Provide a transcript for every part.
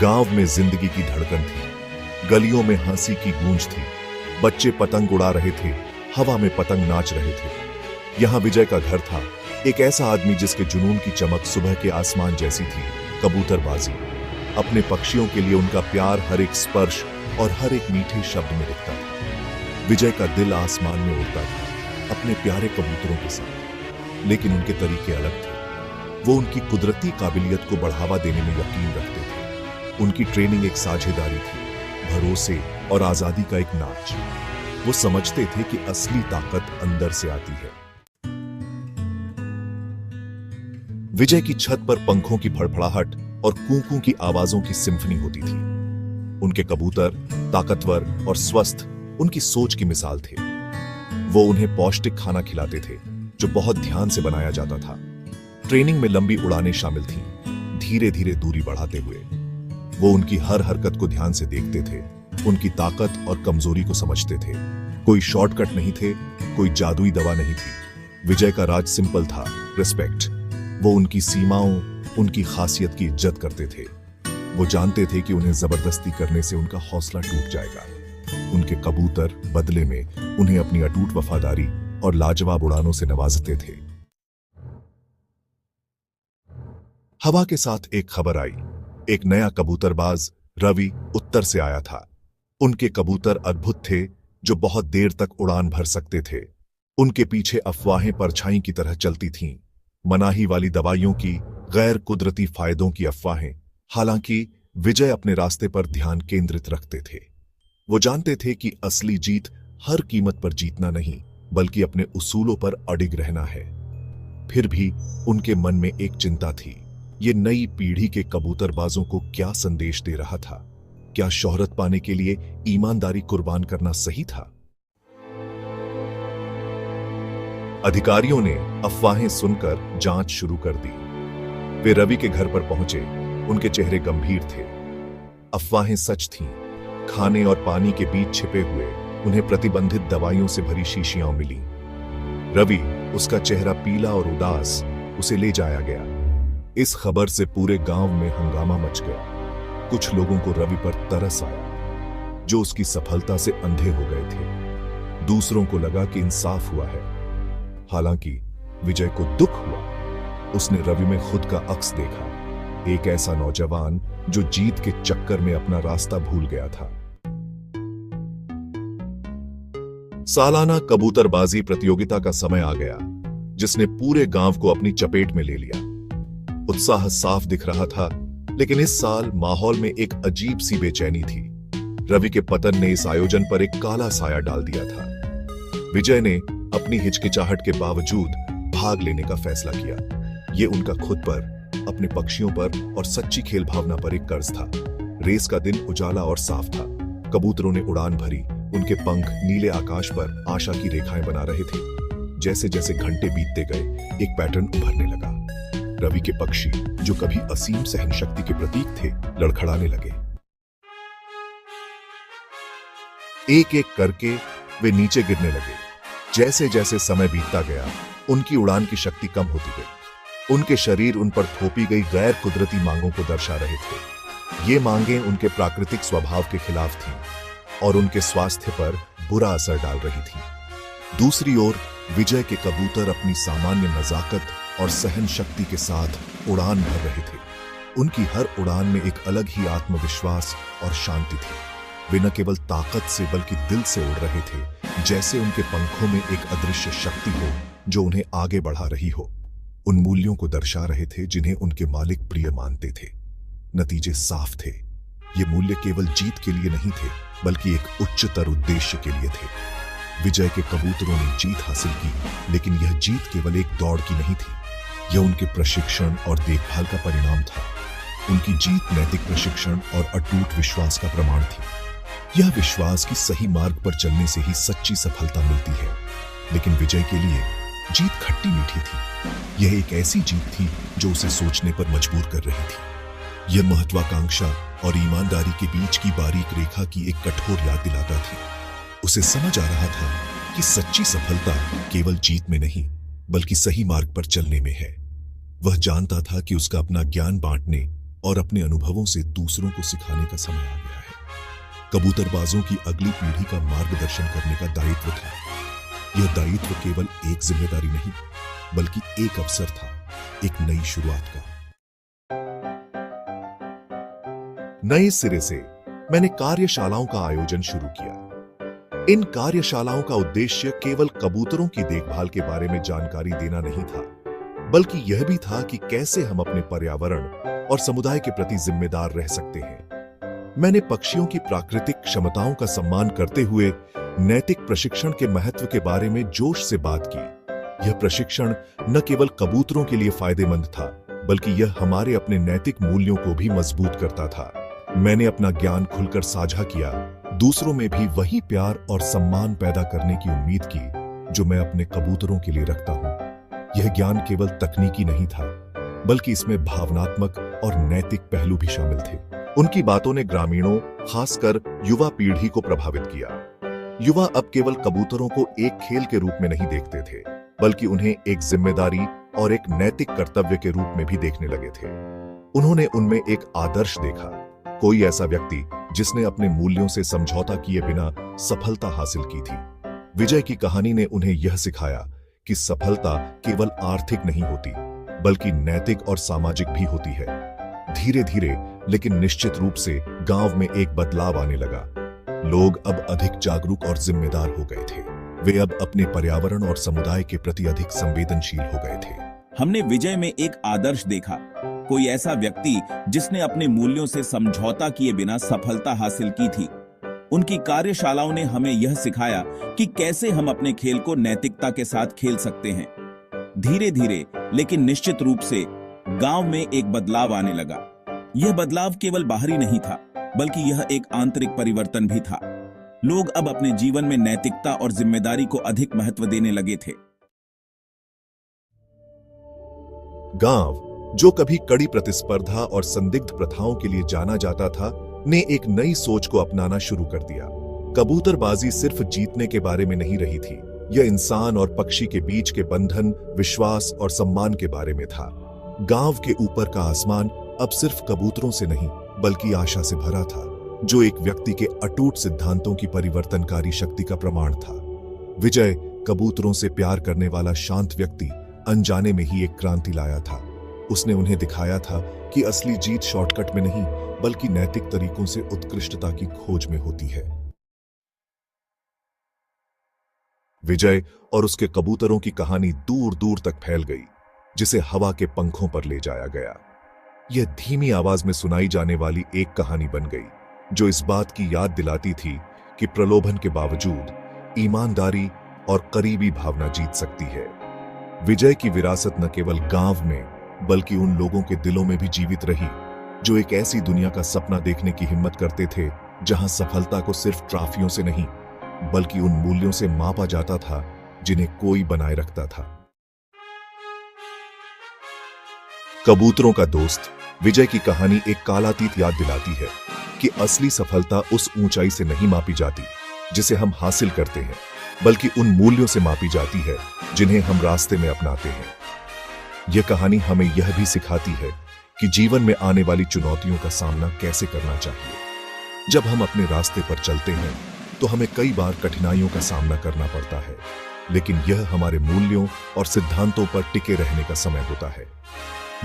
गांव में जिंदगी की धड़कन थी, गलियों में हंसी की गूंज थी, बच्चे पतंग उड़ा रहे थे, हवा में पतंग नाच रहे थे। यहां विजय का घर था, एक ऐसा आदमी जिसके जुनून की चमक सुबह के आसमान जैसी थी, कबूतरबाजी। अपने पक्षियों के लिए उनका प्यार हर एक स्पर्श और हर एक मीठे शब्द में दिखता था। विजय का दिल आसमान में उड़ता था अपने प्यारे कबूतरों के साथ, लेकिन उनके तरीके अलग थे। वो उनकी कुदरती काबिलियत को बढ़ावा देने में यकीन रखते थे। उनकी ट्रेनिंग एक साझेदारी थी, भरोसे और आजादी का एक नाच। वो समझते थे कि असली ताकत अंदर से आती है। विजय की छत पर पंखों की फड़फड़ाहट और कूकू की आवाजों की सिम्फनी होती थी। उनके कबूतर ताकतवर और स्वस्थ उनकी सोच की मिसाल थे। वो उन्हें पौष्टिक खाना खिलाते थे जो बहुत ध्यान से बनाया जाता था। ट्रेनिंग में लंबी उड़ानें शामिल थीं, धीरे धीरे दूरी बढ़ाते हुए। वो उनकी हर हरकत को ध्यान से देखते थे, उनकी ताकत और कमजोरी को समझते थे। कोई शॉर्टकट नहीं थे, कोई जादुई दवा नहीं थी। विजय का राज सिंपल था, रिस्पेक्ट। वो उनकी सीमाओं, उनकी खासियत की इज्जत करते थे। वो जानते थे कि उन्हें जबरदस्ती करने से उनका हौसला टूट जाएगा। उनके कबूतर बदले में उन्हें अपनी अटूट वफादारी और लाजवाब उड़ानों से नवाजते थे। हवा के साथ एक खबर आई। एक नया कबूतरबाज रवि उत्तर से आया था। उनके कबूतर अद्भुत थे, जो बहुत देर तक उड़ान भर सकते थे। उनके पीछे अफवाहें परछाई की तरह चलती थीं, मनाही वाली दवाइयों की, गैर कुदरती फायदों की अफवाहें। हालांकि विजय अपने रास्ते पर ध्यान केंद्रित रखते थे। वो जानते थे कि असली जीत हर कीमत पर जीतना नहीं, बल्कि अपने उसूलों पर अडिग रहना है। फिर भी उनके मन में एक चिंता थी, ये नई पीढ़ी के कबूतरबाजों को क्या संदेश दे रहा था? क्या शोहरत पाने के लिए ईमानदारी कुर्बान करना सही था? अधिकारियों ने अफवाहें सुनकर जांच शुरू कर दी। वे रवि के घर पर पहुंचे, उनके चेहरे गंभीर थे। अफवाहें सच थीं। खाने और पानी के बीच छिपे हुए उन्हें प्रतिबंधित दवाइयों से भरी शीशियां मिली। रवि, उसका चेहरा पीला और उदास, उसे ले जाया गया। इस खबर से पूरे गांव में हंगामा मच गया। कुछ लोगों को रवि पर तरस आया, जो उसकी सफलता से अंधे हो गए थे। दूसरों को लगा कि इंसाफ हुआ है। हालांकि विजय को दुख हुआ। उसने रवि में खुद का अक्स देखा, एक ऐसा नौजवान जो जीत के चक्कर में अपना रास्ता भूल गया था। सालाना कबूतरबाजी प्रतियोगिता का समय आ गया, जिसने पूरे गांव को अपनी चपेट में ले लिया। उत्साह साफ दिख रहा था, लेकिन इस साल माहौल में एक अजीब सी बेचैनी थी। रवि के पतन ने इस आयोजन पर एक काला साया डाल दिया था। विजय ने अपनी हिचकिचाहट के बावजूद भाग लेने का फैसला किया। यह उनका खुद पर, अपने पक्षियों पर और सच्ची खेल भावना पर एक कर्ज था। रेस का दिन उजाला और साफ था। कबूतरों ने उड़ान भरी, उनके पंख नीले आकाश पर आशा की रेखाएं बना रहे थे। जैसे जैसे घंटे बीतते गए, एक पैटर्न उभरने लगा। रवि के पक्षी, जो कभी असीम सहनशक्ति के प्रतीक थे, लड़खड़ाने लगे। एक एक करके वे नीचे गिरने लगे। जैसे जैसे समय बीतता गया, उनकी उड़ान की शक्ति कम होती गई। उनके शरीर उन पर थोपी गई गैर कुदरती मांगों को दर्शा रहे थे। ये मांगें उनके प्राकृतिक स्वभाव के खिलाफ थीं और उनके स्वास्थ्य पर बुरा असर डाल रही थीं। दूसरी ओर विजय के कबूतर अपनी सामान्य नजाकत और सहन शक्ति के साथ उड़ान भर रहे थे। उनकी हर उड़ान में एक अलग ही आत्मविश्वास और शांति थी। वे न केवल ताकत से बल्कि दिल से उड़ रहे थे, जैसे उनके पंखों में एक अदृश्य शक्ति हो जो उन्हें आगे बढ़ा रही हो। उन मूल्यों को दर्शा रहे थे जिन्हें उनके मालिक प्रिय मानते थे। नतीजे साफ थे। ये मूल्य केवल जीत के लिए नहीं थे, बल्कि एक उच्चतर उद्देश्य के लिए थे। विजय के कबूतरों ने जीत हासिल की, लेकिन यह जीत केवल एक दौड़ की नहीं थी। यह उनके प्रशिक्षण और देखभाल का परिणाम था। उनकी जीत नैतिक प्रशिक्षण और अटूट विश्वास का प्रमाण थी। यह विश्वास कि सही मार्ग पर चलने से ही सच्ची सफलता मिलती है। लेकिन विजय के लिए जीत खट्टी मीठी थी। यह एक ऐसी जीत थी जो उसे सोचने पर मजबूर कर रही थी। यह महत्वाकांक्षा और ईमानदारी के बीच की बारीक रेखा की एक कठोर याद दिलाता थी। उसे समझ आ रहा था कि सच्ची सफलता केवल जीत में नहीं, बल्कि सही मार्ग पर चलने में है। वह जानता था कि उसका अपना ज्ञान बांटने और अपने अनुभवों से दूसरों को सिखाने का समय आ गया है। कबूतरबाजों की अगली पीढ़ी का मार्गदर्शन करने का दायित्व था। यह दायित्व केवल एक जिम्मेदारी नहीं, बल्कि एक अवसर था, एक नई शुरुआत का। नए सिरे से मैंने कार्यशालाओं का आयोजन शुरू किया। इन कार्यशालाओं का उद्देश्य केवल कबूतरों की देखभाल के बारे में जानकारी देना नहीं था, बल्कि यह भी था कि कैसे हम अपने पर्यावरण और समुदाय के प्रति जिम्मेदार रह सकते हैं। मैंने पक्षियों की प्राकृतिक क्षमताओं का सम्मान करते हुए नैतिक प्रशिक्षण के महत्व के बारे में जोश से बात की। यह प्रशिक्षण न केवल कबूतरों के लिए फायदेमंद था, बल्कि यह हमारे अपने नैतिक मूल्यों को भी मजबूत करता था। मैंने अपना ज्ञान खुलकर साझा किया, दूसरों में भी वही प्यार और सम्मान पैदा करने की उम्मीद की जो मैं अपने कबूतरों के लिए रखता हूं। यह ज्ञान केवल तकनीकी नहीं था, बल्कि इसमें भावनात्मक और नैतिक पहलू भी शामिल थे। उनकी बातों ने ग्रामीणों, खासकर युवा पीढ़ी को प्रभावित किया। युवा अब केवल कबूतरों को एक खेल के रूप में नहीं देखते थे, बल्कि उन्हें एक जिम्मेदारी और एक नैतिक कर्तव्य के रूप में भी देखने लगे थे। उन्होंने उनमें एक आदर्श देखा, कोई ऐसा व्यक्ति जिसने अपने मूल्यों से समझौता किए बिना सफलता हासिल की थी। विजय की कहानी ने उन्हें यह सिखाया कि सफलता केवल आर्थिक नहीं होती, बल्कि नैतिक और सामाजिक भी होती है। धीरे धीरे लेकिन निश्चित रूप से गांव में एक बदलाव आने लगा। लोग अब अधिक जागरूक और जिम्मेदार हो गए थे। वे अब अपने पर्यावरण और समुदाय के प्रति अधिक संवेदनशील हो गए थे। हमने विजय में एक आदर्श देखा, कोई ऐसा व्यक्ति जिसने अपने मूल्यों से समझौता किए बिना सफलता हासिल की थी। उनकी कार्यशालाओं ने हमें यह सिखाया कि कैसे हम अपने खेल को नैतिकता के साथ खेल सकते हैं। धीरे धीरे लेकिन निश्चित रूप से गांव में एक बदलाव आने लगा। यह बदलाव केवल बाहरी नहीं था, बल्कि यह एक आंतरिक परिवर्तन भी था। लोग अब अपने जीवन में नैतिकता और जिम्मेदारी को अधिक महत्व देने लगे थे। गांव, जो कभी कड़ी प्रतिस्पर्धा और संदिग्ध प्रथाओं के लिए जाना जाता था, ने एक नई सोच को अपनाना शुरू कर दिया। कबूतरबाजी सिर्फ जीतने के बारे में नहीं रही थी, यह इंसान और पक्षी के बीच के बंधन, विश्वास और सम्मान के बारे में था। गांव के ऊपर का आसमान अब सिर्फ कबूतरों से नहीं, बल्कि आशा से भरा था, जो एक व्यक्ति के अटूट सिद्धांतों की परिवर्तनकारी शक्ति का प्रमाण था। विजय, कबूतरों से प्यार करने वाला शांत व्यक्ति, अनजाने में ही एक क्रांति लाया था। उसने उन्हें दिखाया था कि असली जीत शॉर्टकट में नहीं, बल्कि नैतिक तरीकों से उत्कृष्टता की खोज में होती है। विजय और उसके कबूतरों की कहानी दूर दूर तक फैल गई, जिसे हवा के पंखों पर ले जाया गया। यह धीमी आवाज में सुनाई जाने वाली एक कहानी बन गई, जो इस बात की याद दिलाती थी कि प्रलोभन के बावजूद ईमानदारी और करीबी भावना जीत सकती है। विजय की विरासत न केवल गांव में, बल्कि उन लोगों के दिलों में भी जीवित रही, जो एक ऐसी दुनिया का सपना देखने की हिम्मत करते थे, जहां सफलता को सिर्फ ट्रॉफियों से नहीं, बल्कि उन मूल्यों से मापा जाता था जिन्हें कोई बनाए रखता था। कबूतरों का दोस्त विजय की कहानी एक कालातीत याद दिलाती है कि असली सफलता उस ऊंचाई से नहीं मापी जाती जिसे हम हासिल करते हैं, बल्कि उन मूल्यों से मापी जाती है जिन्हें हम रास्ते में अपनाते हैं। यह कहानी हमें यह भी सिखाती है कि जीवन में आने वाली चुनौतियों का सामना कैसे करना चाहिए। जब हम अपने रास्ते पर चलते हैं तो हमें कई बार कठिनाइयों का सामना करना पड़ता है, लेकिन यह हमारे मूल्यों और सिद्धांतों पर टिके रहने का समय होता है।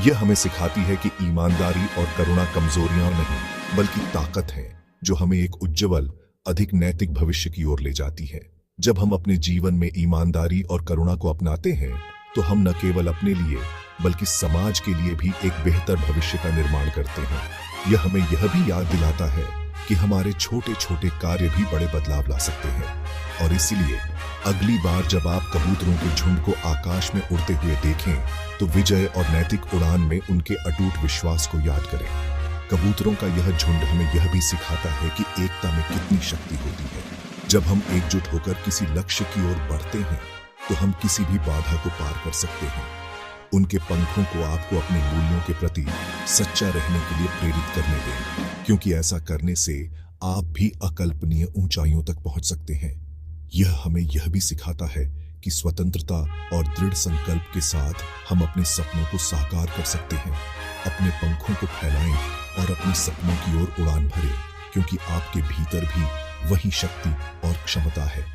यह हमें सिखाती है कि ईमानदारी और करुणा कमजोरियां नहीं, बल्कि ताकत है, जो हमें एक उज्जवल, अधिक नैतिक भविष्य की ओर ले जाती है। जब हम अपने जीवन में ईमानदारी और करुणा को अपनाते हैं, तो हम न केवल अपने लिए, बल्कि समाज के लिए भी एक बेहतर भविष्य का निर्माण करते हैं। यह हमें यह भी याद दिलाता है कि हमारे छोटे छोटे कार्य भी बड़े बदलाव ला सकते हैं। और इसीलिए अगली बार जब आप कबूतरों के झुंड को आकाश में उड़ते हुए देखें, तो विजय और नैतिक उड़ान में उनके अटूट विश्वास को याद करें। कबूतरों का यह झुंड हमें यह भी सिखाता है कि एकता में कितनी शक्ति होती है। जब हम एकजुट होकर किसी लक्ष्य की ओर बढ़ते हैं, तो हम किसी भी बाधा को पार कर सकते हैं। उनके पंखों को आपको अपने मूल्यों के प्रति सच्चा रहने के लिए प्रेरित करने दें, क्योंकि ऐसा करने से आप भी अकल्पनीय ऊंचाइयों तक पहुंच सकते हैं। यह हमें यह भी सिखाता है कि स्वतंत्रता और दृढ़ संकल्प के साथ हम अपने सपनों को साकार कर सकते हैं। अपने पंखों को फैलाएं और अपने सपनों की ओर उड़ान भरें, क्योंकि आपके भीतर भी वही शक्ति और क्षमता है।